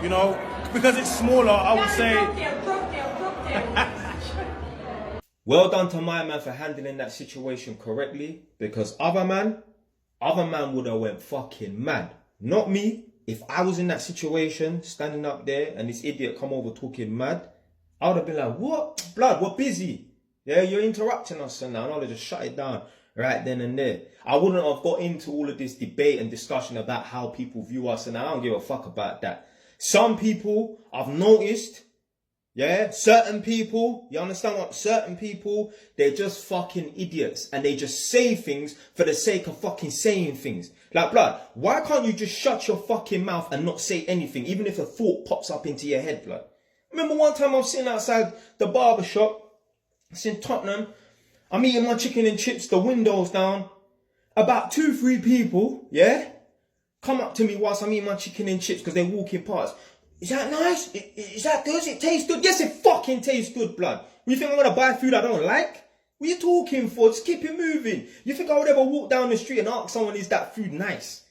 You know, because it's smaller, I would say. Well done to my man for handling that situation correctly, because other man would have went fucking mad. Not me. If I was in that situation, standing up there and this idiot come over talking mad, I would have been like, what? Blood, we're busy. Yeah, you're interrupting us and I would have just shut it down right then and there. I wouldn't have got into all of this debate and discussion about how people view us, and I don't give a fuck about that. Some people, I've noticed, yeah, certain people, you understand what? Certain people, they're just fucking idiots and they just say things for the sake of fucking saying things. Like, blood, why can't you just shut your fucking mouth and not say anything, even if a thought pops up into your head, blood? Remember one time I was sitting outside the barber shop, it's in Tottenham, I'm eating my chicken and chips, the window's down, about 2-3 people, yeah, come up to me whilst I'm eating my chicken and chips because they're walking past. Is that nice? Is that good? Does it taste good? Yes, it fucking tastes good, blood. You think I'm going to buy food I don't like? What are you talking for? Just keep it moving. You think I would ever walk down the street and ask someone, is that food nice?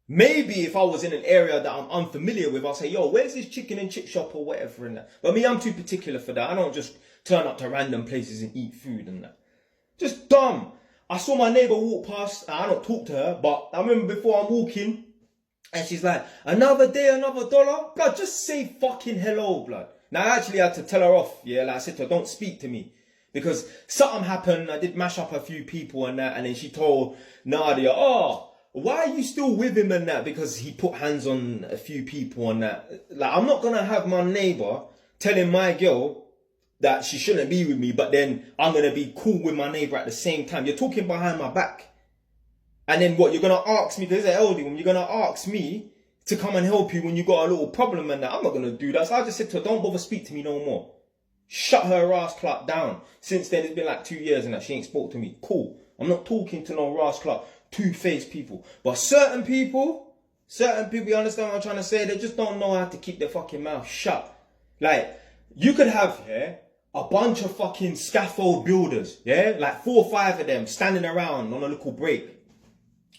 Maybe if I was in an area that I'm unfamiliar with, I'll say, yo, where's this chicken and chip shop or whatever and that. But me, I'm too particular for that. I don't just turn up to random places and eat food and that. Just dumb. I saw my neighbour walk past. I don't talk to her, but I remember before I'm walking, and she's like, another day, another dollar? Blood, just say fucking hello, blood. Now, I actually had to tell her off, yeah? Like I said to her, don't speak to me. Because something happened, I did mash up a few people and that, and then she told Nadia, oh, why are you still with him and that? Because he put hands on a few people and that. Like, I'm not going to have my neighbour telling my girl that she shouldn't be with me, but then I'm going to be cool with my neighbour at the same time. You're talking behind my back. And then what, you're going to ask me, because it's an elderly woman, you're going to ask me to come and help you when you got a little problem and that. I'm not going to do that. So I just said to her, don't bother speak to me no more. Shut her ass clock down. Since then, it's been like 2 years and that she ain't spoke to me. Cool. I'm not talking to no ass clock, two-faced people. But certain people, you understand what I'm trying to say? They just don't know how to keep their fucking mouth shut. Like, you could have, yeah, a bunch of fucking scaffold builders, yeah? Like 4 or 5 of them standing around on a little break,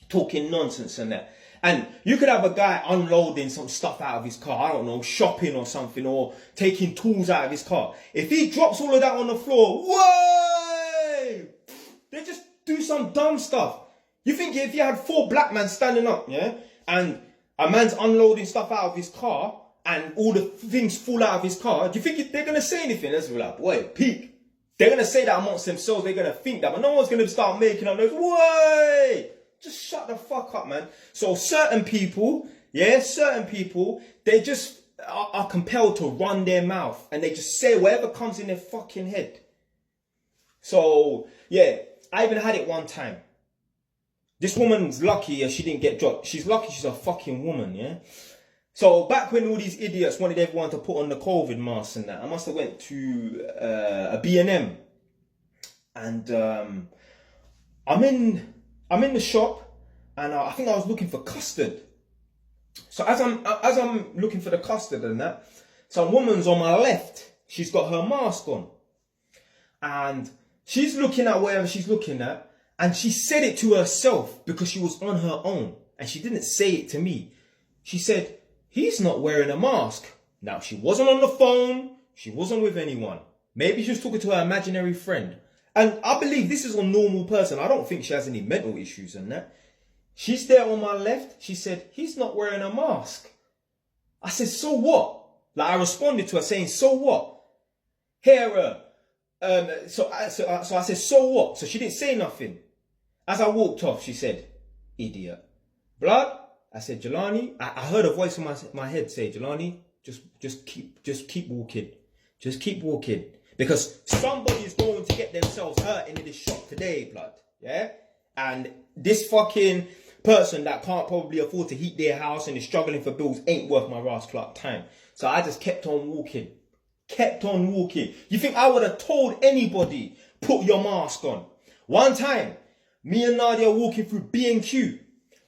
talking nonsense and that. And you could have a guy unloading some stuff out of his car, I don't know, shopping or something, or taking tools out of his car. If he drops all of that on the floor, whoa! They just do some dumb stuff. You think if you had 4 black men standing up, yeah, and a man's unloading stuff out of his car, and all the things fall out of his car, do you think they're going to say anything? They're be like, boy, peak. They're going to say that amongst themselves, they're going to think that, but no one's going to start making up noise. Whoa! Just shut the fuck up, man. So certain people, yeah, they just are compelled to run their mouth and they just say whatever comes in their fucking head. So, yeah, I even had it one time. This woman's lucky she didn't get dropped. She's lucky she's a fucking woman, yeah? So back when all these idiots wanted everyone to put on the COVID mask and that, I must have went to a B&M. And I'm in the shop and I think I was looking for custard. So as I'm looking for the custard and that, some woman's on my left. She's got her mask on. And she's looking at whatever she's looking at. And she said it to herself because she was on her own. And she didn't say it to me. She said, he's not wearing a mask. Now, she wasn't on the phone. She wasn't with anyone. Maybe she was talking to her imaginary friend. And I believe this is a normal person. I don't think she has any mental issues and that. She's there on my left. She said, he's not wearing a mask. I said, so what? Like, I responded to her saying, so what? Here, so I said, so what? So she didn't say nothing. As I walked off, she said, idiot. Blood? I said, Jelani, I heard a voice in my head say, Jelani, just keep walking. Just keep walking. Because somebody is going to get themselves hurt in this shop today, blood. Yeah? And this fucking person that can't probably afford to heat their house and is struggling for bills ain't worth my Ross Clark time. So I just kept on walking. Kept on walking. You think I would have told anybody, put your mask on? One time, me and Nadia walking through B&Q.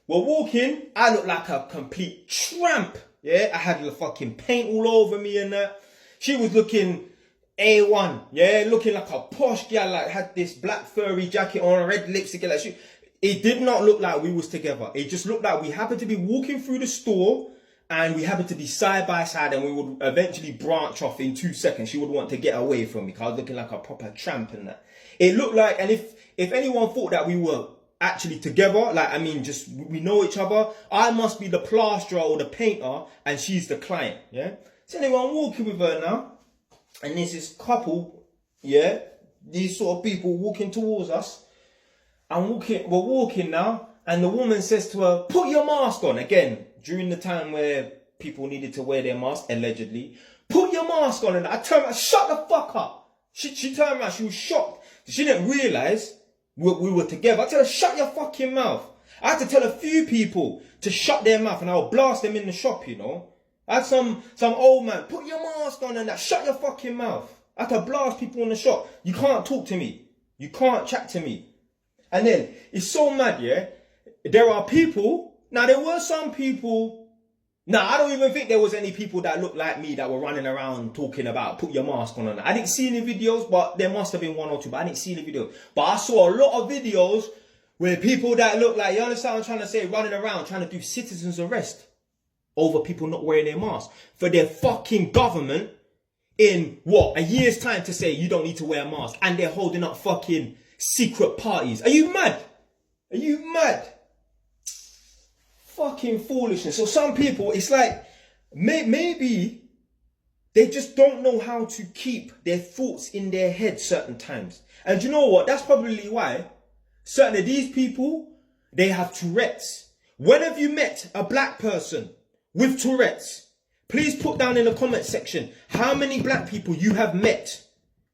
We're walking, I look like a complete tramp. Yeah, I had the fucking paint all over me and that. She was looking A1, yeah, looking like a posh girl, like had this black furry jacket on, red lipstick, like she. It did not look like we was together. It just looked like we happened to be walking through the store and we happened to be side by side, and we would eventually branch off in 2 seconds. She would want to get away from me because I was looking like a proper tramp and that. It looked like, and if anyone thought that we were actually together, like, I mean, just we know each other, I must be the plasterer or the painter, and she's the client, yeah? So anyway, I'm walking with her now, and there's this couple, yeah, these sort of people walking towards us. We're walking now, and the woman says to her, put your mask on. Again, during the time where people needed to wear their mask, allegedly. Put your mask on. And I turned around, shut the fuck up. She turned around, she was shocked. She didn't realise we were together. I tell her, shut your fucking mouth. I had to tell a few people to shut their mouth, and I would blast them in the shop, you know. I had some old man, put your mask on and that, shut your fucking mouth. I had to blast people in the shop. You can't talk to me. You can't chat to me. And then, it's so mad, yeah? There are people, now there were some people, I don't even think there was any people that looked like me that were running around talking about put your mask on and that. I didn't see any videos, but there must have been one or two, but I didn't see any videos. But I saw a lot of videos where people that look like, you understand what I'm trying to say, running around trying to do citizens arrest over people not wearing their masks for their fucking government in a year's time to say you don't need to wear a mask, and they're holding up fucking secret parties. Are you mad? Are you mad? Fucking foolishness. So some people, it's like, maybe they just don't know how to keep their thoughts in their head certain times. And you know what? That's probably why certain of these people, they have Tourette's. When have you met a black person with Tourette's? Please put down in the comment section how many black people you have met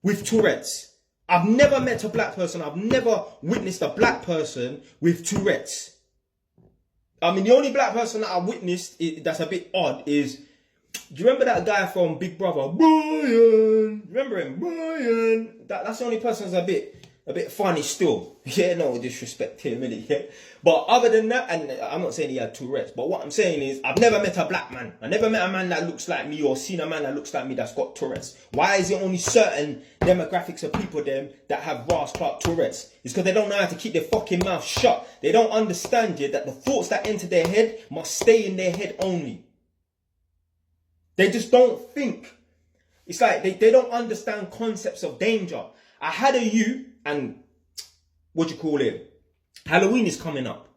with Tourette's. I've never met a black person. I've never witnessed a black person with Tourette's. I mean, the only black person that I witnessed that's a bit odd is, do you remember that guy from Big Brother? Brian! Remember him? Brian! That's the only person that's a bit funny still. Yeah, no disrespect to him, really. Yeah. But other than that, and I'm not saying he had Tourette's, but what I'm saying is, I've never met a black man. I never met a man that looks like me or seen a man that looks like me that's got Tourette's. Why is it only certain demographics of people them that have Ross Clark Tourette's? It's because they don't know how to keep their fucking mouth shut. They don't understand yet that the thoughts that enter their head must stay in their head only. They just don't think. It's like they don't understand concepts of danger. I had a youth, and Halloween is coming up.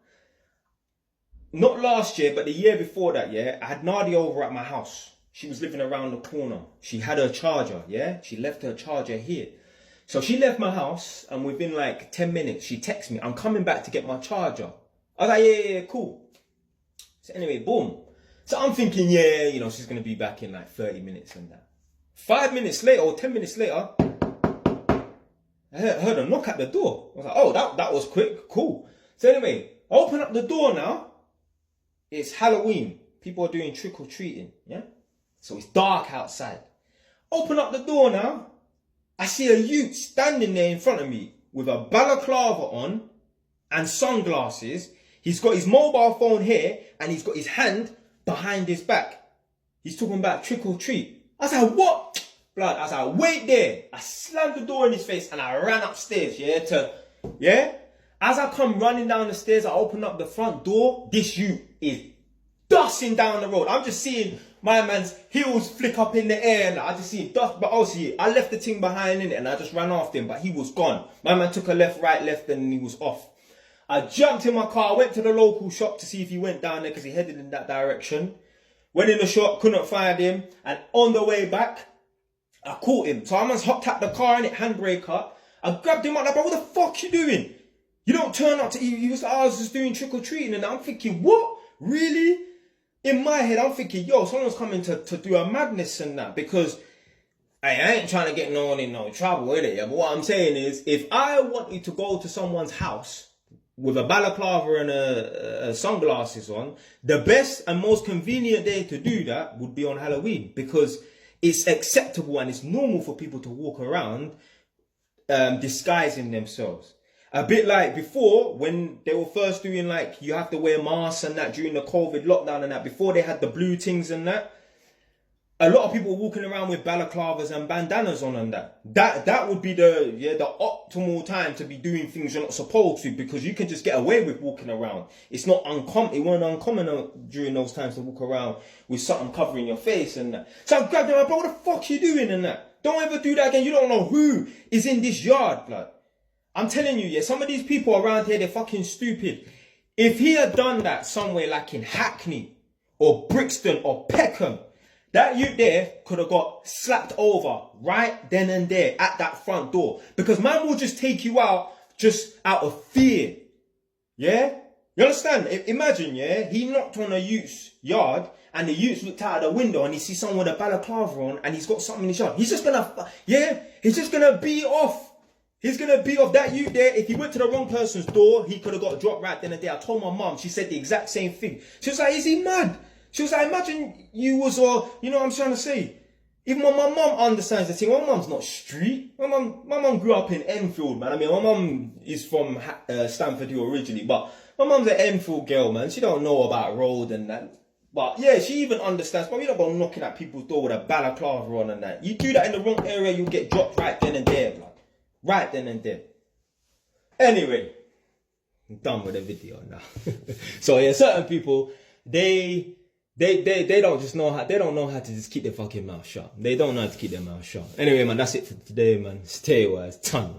Not last year, but the year before that, yeah, I had Nadia over at my house. She was living around the corner. She had her charger, yeah? She left her charger here. So she left my house, and within like 10 minutes, she texted me, I'm coming back to get my charger. I was like, yeah, cool. So anyway, boom. So I'm thinking, yeah, you know, she's going to be back in like 30 minutes and that. 5 minutes later, or 10 minutes later, I heard a knock at the door. I was like, oh, that was quick. Cool. So anyway, I open up the door now. It's Halloween. People are doing trick-or-treating, yeah? So it's dark outside. Open up the door now. I see a youth standing there in front of me with a balaclava on and sunglasses. He's got his mobile phone here, and he's got his hand behind his back. He's talking about trick-or-treat. I was like, what? Blood. I was like, wait there. I slammed the door in his face and I ran upstairs, yeah? As I come running down the stairs, I open up the front door. This youth is dusting down the road. I'm just seeing my man's heels flick up in the air, and I just see him dust. But obviously, I left the thing behind in it, and I just ran after him, but he was gone. My man took a left, and he was off. I jumped in my car, went to the local shop to see if he went down there, because he headed in that direction. Went in the shop, couldn't find him, and on the way back, I caught him. So I must hopped out the car, and it handbrake up. I grabbed him up, like, bro, what the fuck you doing? You don't turn up to, he was like, I was just doing trick-or-treating, and I'm thinking, what? Really? In my head, I'm thinking, yo, someone's coming to do a madness and that, because I ain't trying to get no one in no trouble, innit? Yeah? But what I'm saying is, if I wanted to go to someone's house with a balaclava and sunglasses on, the best and most convenient day to do that would be on Halloween, because it's acceptable and it's normal for people to walk around disguising themselves. A bit like before, when they were first doing like, you have to wear masks and that during the COVID lockdown and that, before they had the blue things and that, a lot of people walking around with balaclavas and bandanas on and that would be the optimal time to be doing things you're not supposed to, because you can just get away with walking around. It's not uncommon. It wasn't uncommon during those times to walk around with something covering your face and that. So I grabbed him, bro, what the fuck you doing and that? Don't ever do that again. You don't know who is in this yard, blood. I'm telling you, yeah, some of these people around here, they're fucking stupid. If he had done that somewhere like in Hackney or Brixton or Peckham, that youth there could have got slapped over right then and there at that front door. Because man will just take you out just out of fear. Yeah? You understand? Imagine, yeah, he knocked on a youth's yard and the youth looked out of the window and he sees someone with a balaclava on and he's got something in his yard. He's just gonna, yeah, he's just gonna beat off. He's gonna beat off that youth there. If he went to the wrong person's door, he could have got dropped right then and there. I told my mum, she said the exact same thing. She was like, is he mad? She was like, imagine you was, you know what I'm trying to say? Even when my mum understands the thing, my mum's not street. My mum grew up in Enfield, man. I mean, my mum is from Stamford Hill originally, but my mum's an Enfield girl, man. She don't know about road and that. But yeah, she even understands. But you don't go knocking at people's door with a balaclava on and that. You do that in the wrong area, you'll get dropped right then and there, blood. Right then and there. Anyway, I'm done with the video now. So yeah, certain people, they don't just know how, they don't know how to just keep their fucking mouth shut. They don't know how to keep their mouth shut. Anyway, man, that's it for today, man. Stay wise. Ton.